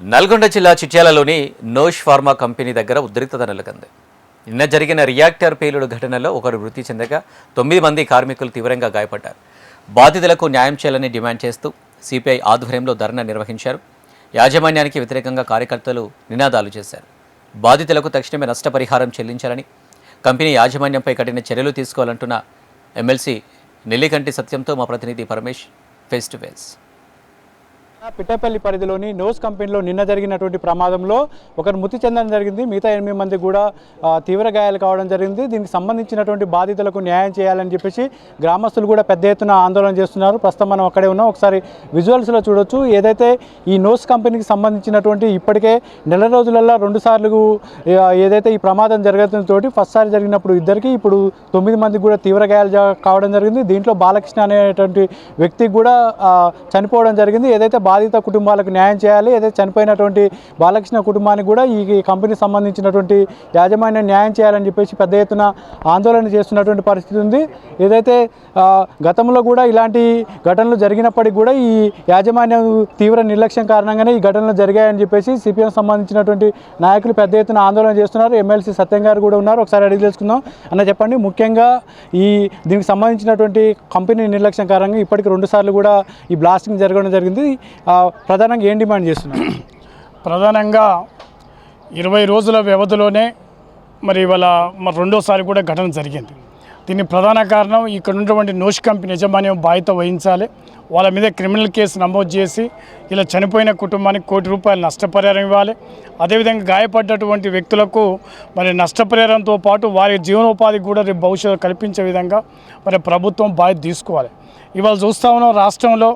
నల్గొండ జిల్లా చిట్యాలలోని నోష్ pharma company దగ్గర ఉద్రిక్తత నెలకొంది. నిన్న జరిగిన రియాక్టర్ పేలుడు ఘటనలో ఒకరు మృతి చెందగా 9 మంది కార్మికులు తీవ్రంగా గాయపడ్డారు. బాధితులకు న్యాయం చేయాలని డిమాండ్ చేస్తూ సిపిఐ ఆధ్వర్యంలో ధర్నా నిర్వహించారు. యాజమాన్యానికి వ్యతిరేకంగా కార్యకర్తలు నినాదాలు చేశారు. బాధితులకు తక్షణమే నష్టపరిహారం చెల్లించాలని, కంపెనీ యాజమాన్యంపై కఠిన చర్యలు తీసుకోవాలంటున్న ఎమ్మెల్సీ నెల్లికంటి సత్యంతో మా ప్రతినిధి పరమేష్ ఫేస్ టు ఫేస్. పిట్టపల్లి పరిధిలోని నోస్ కంపెనీలో నిన్న జరిగినటువంటి ప్రమాదంలో ఒకరు మృతి చెందడం జరిగింది. మిగతా 8 మంది కూడా తీవ్ర గాయాలు కావడం జరిగింది. దీనికి సంబంధించినటువంటి బాధితులకు న్యాయం చేయాలని చెప్పేసి గ్రామస్తులు కూడా పెద్ద ఎత్తున ఆందోళన చేస్తున్నారు. ప్రస్తుతం మనం అక్కడే ఉన్నాం. ఒకసారి విజువల్స్లో చూడొచ్చు. ఏదైతే ఈ నోస్ కంపెనీకి సంబంధించినటువంటి ఇప్పటికే నెల రోజులలో 2 సార్లు ఏదైతే ఈ ప్రమాదం జరగడంతో ఫస్ట్ సారి జరిగినప్పుడు ఇద్దరికి, ఇప్పుడు 9 మందికి కూడా తీవ్ర గాయాలు కావడం జరిగింది. దీంట్లో బాలకృష్ణ అనేటువంటి వ్యక్తికి కూడా చనిపోవడం జరిగింది. ఏదైతే బాధిత కుటుంబాలకు న్యాయం చేయాలి, ఏదైతే చనిపోయినటువంటి బాలకృష్ణ కుటుంబానికి కూడా ఈ కంపెనీకి సంబంధించినటువంటి యాజమాన్యం న్యాయం చేయాలని చెప్పేసి పెద్ద ఎత్తున ఆందోళన చేస్తున్నటువంటి పరిస్థితి ఉంది. ఏదైతే గతంలో కూడా ఇలాంటి ఘటనలు జరిగినప్పటికీ కూడా ఈ యాజమాన్యం తీవ్ర నిర్లక్ష్యం కారణంగానే ఈ ఘటనలు జరిగాయని చెప్పేసి సిపిఎం సంబంధించినటువంటి నాయకులు పెద్ద ఎత్తున ఆందోళన చేస్తున్నారు. ఎమ్మెల్సీ సత్యం గారు కూడా ఉన్నారు. ఒకసారి అడిగి తెలుసుకుందాం. అన్న చెప్పండి, ముఖ్యంగా దీనికి సంబంధించినటువంటి కంపెనీ నిర్లక్ష్యం కారణంగా ఇప్పటికి 2 సార్లు కూడా ఈ బ్లాస్టింగ్ జరగడం జరిగింది. ప్రధానంగా ఏం డిమాండ్ చేస్తున్నారు? ప్రధానంగా 20 రోజుల వ్యవధిలోనే మరి ఇవాళ రెండోసారి కూడా ఘటన జరిగింది. దీనికి ప్రధాన కారణం ఇక్కడ ఉన్నటువంటి నోష్ కంపెనీ యజమాన్యం బాధ్యత వహించాలి. వాళ్ళ మీద క్రిమినల్ కేసు నమోదు చేసి ఇలా చనిపోయిన కుటుంబానికి ₹1 కోటి నష్టపరిహారం ఇవ్వాలి. అదేవిధంగా గాయపడ్డటువంటి వ్యక్తులకు మరి నష్టపరిహారంతో పాటు వారి జీవనోపాధికి కూడా రేపు భవిష్యత్తు కల్పించే విధంగా మరి ప్రభుత్వం బాధ్యత తీసుకోవాలి. ఇవాళ చూస్తూ ఉన్నాం, రాష్ట్రంలో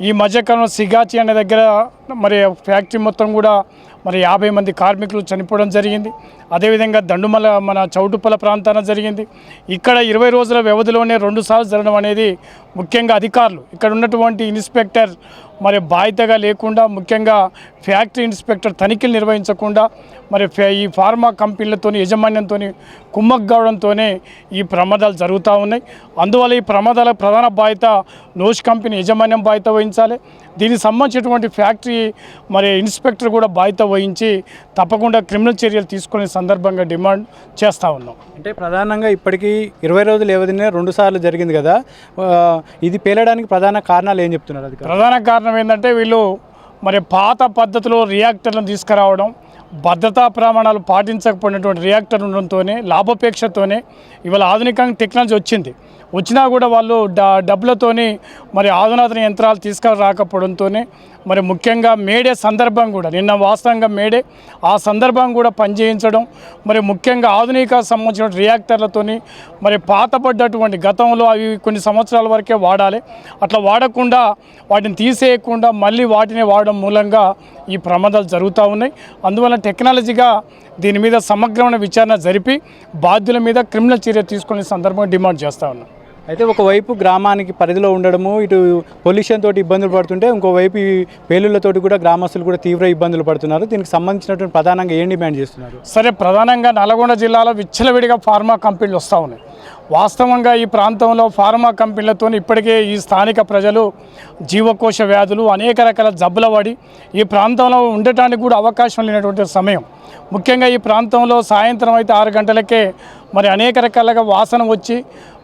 ఈ మధ్యకాలంలో సిగాచి అనే దగ్గర మరి ఫ్యాక్టరీ మొత్తం కూడా మరి 50 మంది కార్మికులు చనిపోవడం జరిగింది. అదేవిధంగా దండుమల మన చౌటుప్పల ప్రాంతాన జరిగింది. ఇక్కడ 20 రోజుల వ్యవధిలోనే 2 సార్లు జరగడం అనేది ముఖ్యంగా అధికారులు, ఇక్కడ ఉన్నటువంటి ఇన్స్పెక్టర్ మరి బాధ్యతగా లేకుండా, ముఖ్యంగా ఫ్యాక్టరీ ఇన్స్పెక్టర్ తనిఖీలు నిర్వహించకుండా మరి ఈ ఫార్మా కంపెనీలతో యజమాన్యంతో కుమ్మక్ కావడంతోనే ఈ ప్రమాదాలు జరుగుతూ ఉన్నాయి. అందువల్ల ఈ ప్రమాదాల ప్రధాన బాధ్యత నోష్ కంపెనీ యజమాన్యం బాధ్యత వహించాలి. దీనికి సంబంధించినటువంటి ఫ్యాక్టరీ మరి ఇన్స్పెక్టర్ కూడా బాధ్యత వహించి తప్పకుండా క్రిమినల్ చర్యలు తీసుకునే సందర్భంగా డిమాండ్ చేస్తూ ఉన్నాం. అంటే ప్రధానంగా ఇప్పటికీ 20 రోజులు వ్యవధినే 2 సార్లు జరిగింది కదా, ఇది పేలడానికి ప్రధాన కారణాలు ఏం చెప్తున్నారు? అది ప్రధాన కారణం ఏంటంటే వీళ్ళు మరి పాత పద్ధతిలో రియాక్టర్లను తీసుకురావడం, భద్రతా ప్రమాణాలు పాటించకపోయినటువంటి రియాక్టర్ ఉండడంతోనే, లాభాపేక్షతోనే ఇవాళ ఆధునికంగా టెక్నాలజీ వచ్చినా కూడా వాళ్ళు డబ్బులతోని మరి ఆధునాతన యంత్రాలు తీసుకురాకపోవడంతోనే మరి ముఖ్యంగా మేడే సందర్భం కూడా నిన్న వాస్తవంగా మేడే ఆ సందర్భం కూడా పనిచేయించడం, మరి ముఖ్యంగా ఆధునిక సంబంధించిన రియాక్టర్లతోని మరి పాతపడ్డటువంటి గతంలో అవి కొన్ని సంవత్సరాల వరకే వాడాలి, అట్లా వాడకుండా వాటిని తీసేయకుండా మళ్ళీ వాటిని వాడడం మూలంగా ఈ ప్రమాదాలు జరుగుతూ ఉన్నాయి. అందువల్ల టెక్నాలజీగా దీని మీద సమగ్రమైన విచారణ జరిపి బాధ్యుల మీద క్రిమినల్ చర్య తీసుకునే సందర్భంగా డిమాండ్ చేస్తూ ఉన్నాం. అయితే ఒకవైపు గ్రామానికి పరిధిలో ఉండడము, ఇటు పొల్యూషన్ తోటి ఇబ్బందులు పడుతుంటే ఇంకోవైపు ఈ పేలుళ్లతోటి కూడా గ్రామస్తులు కూడా తీవ్ర ఇబ్బందులు పడుతున్నారు. దీనికి సంబంధించినటువంటి ప్రధానంగా ఏం డిమాండ్ చేస్తున్నారు? సరే, ప్రధానంగా నల్గొండ జిల్లాలో విచ్చలవిడిగా ఫార్మా కంపెనీలు వస్తూ ఉన్నాయి. వాస్తవంగా ఈ ప్రాంతంలో ఫార్మా కంపెనీలతో ఇప్పటికే ఈ స్థానిక ప్రజలు జీవకోశ వ్యాధులు అనేక రకాల జబ్బుల పడి ఈ ప్రాంతంలో ఉండటానికి కూడా అవకాశం లేనటువంటి సమయం. ముఖ్యంగా ఈ ప్రాంతంలో సాయంత్రం అయితే 6 గంటలకే మరి అనేక రకాలుగా వాసన వచ్చి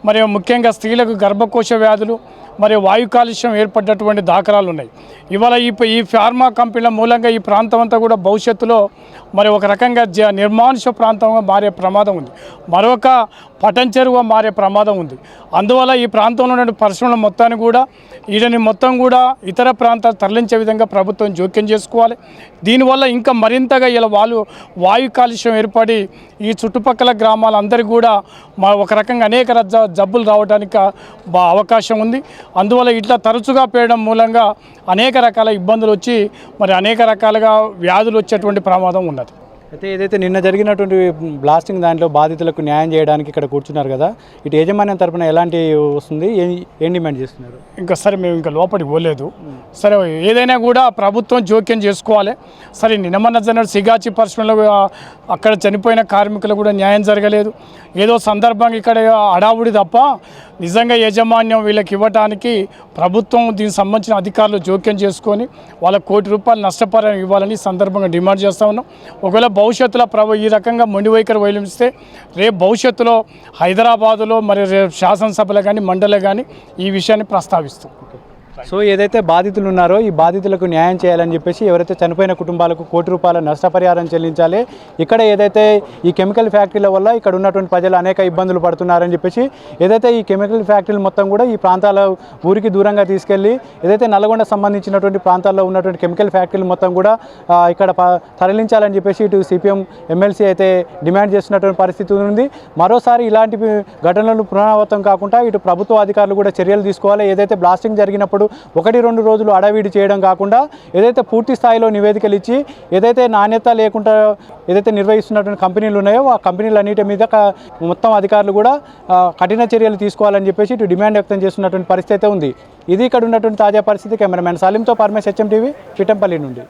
మరి ముఖ్యంగా స్త్రీలకు గర్భకోశ వ్యాధులు మరియు వాయు కాలుష్యం ఏర్పడ్డటువంటి దాఖలాలు ఉన్నాయి. ఇవాళ ఈ ఫార్మా కంపెనీల మూలంగా ఈ ప్రాంతం అంతా కూడా భవిష్యత్తులో మరి ఒక రకంగా నిర్మానుష ప్రాంతంగా మారే ప్రమాదం ఉంది, మరొక పటంచెరువుగా మారే ప్రమాదం ఉంది. అందువల్ల ఈ ప్రాంతంలో ఉన్న పరిశ్రమల మొత్తాన్ని కూడా వీటిని మొత్తం కూడా ఇతర ప్రాంతాలు తరలించే విధంగా ప్రభుత్వం జోక్యం చేసుకోవాలి. దీనివల్ల ఇంకా మరింతగా ఇలా వాయు కాలుష్యం ఏర్పడి ఈ చుట్టుపక్కల గ్రామాలందరికీ కూడా ఒక రకంగా అనేక జబ్బులు రావడానికి అవకాశం ఉంది. అందువల్ల ఇట్లా తరచుగా పేయడం మూలంగా అనేక రకాల ఇబ్బందులు వచ్చి మరి అనేక రకాలుగా వ్యాధులు వచ్చేటువంటి ప్రమాదం ఉన్నది. అయితే ఏదైతే నిన్న జరిగినటువంటి బ్లాస్టింగ్ దాంట్లో బాధితులకు న్యాయం చేయడానికి ఇక్కడ కూర్చున్నారు కదా, ఇటు యాజమాన్యం తరపున ఎలాంటి వస్తుంది, ఏం డిమాండ్ చేస్తున్నారు? ఇంకా సరే మేము ఇంకా లోపలికి పోలేదు. సరే ఏదైనా కూడా ప్రభుత్వం జోక్యం చేసుకోవాలి. సరే నిన్న మొన్న జరిగిన సిగాచి పరిశ్రమలో అక్కడ చనిపోయిన కార్మికులకు కూడా న్యాయం జరగలేదు. ఏదో సందర్భంగా ఇక్కడ హడావుడి తప్ప నిజంగా యాజమాన్యం వీళ్ళకి ఇవ్వడానికి ప్రభుత్వం దీనికి సంబంధించిన అధికారులు జోక్యం చేసుకొని వాళ్ళ ₹1,00,00,000 నష్టపరిహారం ఇవ్వాలని సందర్భంగా డిమాండ్ చేస్తూ ఉన్నాం. ఒకవేళ భవిష్యత్తులో ఈ రకంగా మొండి వైఖరి వైలిస్తే రేపు భవిష్యత్తులో హైదరాబాదులో మరి రేపు శాసనసభలో కానీ మండలి కానీ ఈ విషయాన్ని ప్రస్తావిస్తాం. సో ఏదైతే బాధితులు ఉన్నారో ఈ బాధితులకు న్యాయం చేయాలని చెప్పేసి ఎవరైతే చనిపోయిన కుటుంబాలకు ₹1,00,00,000 నష్టపరిహారం చెల్లించాలి. ఇక్కడ ఏదైతే ఈ కెమికల్ ఫ్యాక్టరీల వల్ల ఇక్కడ ఉన్నటువంటి ప్రజలు అనేక ఇబ్బందులు పడుతున్నారని చెప్పేసి ఏదైతే ఈ కెమికల్ ఫ్యాక్టరీలు మొత్తం కూడా ఈ ప్రాంతాల ఊరికి దూరంగా తీసుకెళ్ళి ఏదైతే నల్గొండ సంబంధించినటువంటి ప్రాంతాల్లో ఉన్నటువంటి కెమికల్ ఫ్యాక్టరీలు మొత్తం కూడా ఇక్కడ తరలించాలని చెప్పేసి ఇటు సిపిఎం ఎమ్మెల్సీ అయితే డిమాండ్ చేస్తున్నటువంటి పరిస్థితి ఉంది. మరోసారి ఇలాంటి ఘటనలు పునరావృతం కాకుండా ఇటు ప్రభుత్వ అధికారులు కూడా చర్యలు తీసుకోవాలి. ఏదైతే బ్లాస్టింగ్ జరిగినప్పుడు 1-2 రోజులు అడవిడి చేయడం కాకుండా ఏదైతే పూర్తి స్థాయిలో నివేదికలు ఇచ్చి ఏదైతే నాణ్యత లేకుండా ఏదైతే నిర్వహిస్తున్నటువంటి కంపెనీలు ఉన్నాయో ఆ కంపెనీలన్నిటి మీద మొత్తం అధికారులు కూడా కఠిన చర్యలు తీసుకోవాలని చెప్పేసి ఇటు డిమాండ్ వ్యక్తం చేస్తున్నటువంటి పరిస్థితి అయితే ఉంది. ఇది ఇక్కడ ఉన్నటువంటి తాజా పరిస్థితి. కెమెరామెన్ సాలింతో పరమేశ్, HM టీవీ, పిఠంపల్లి నుండి.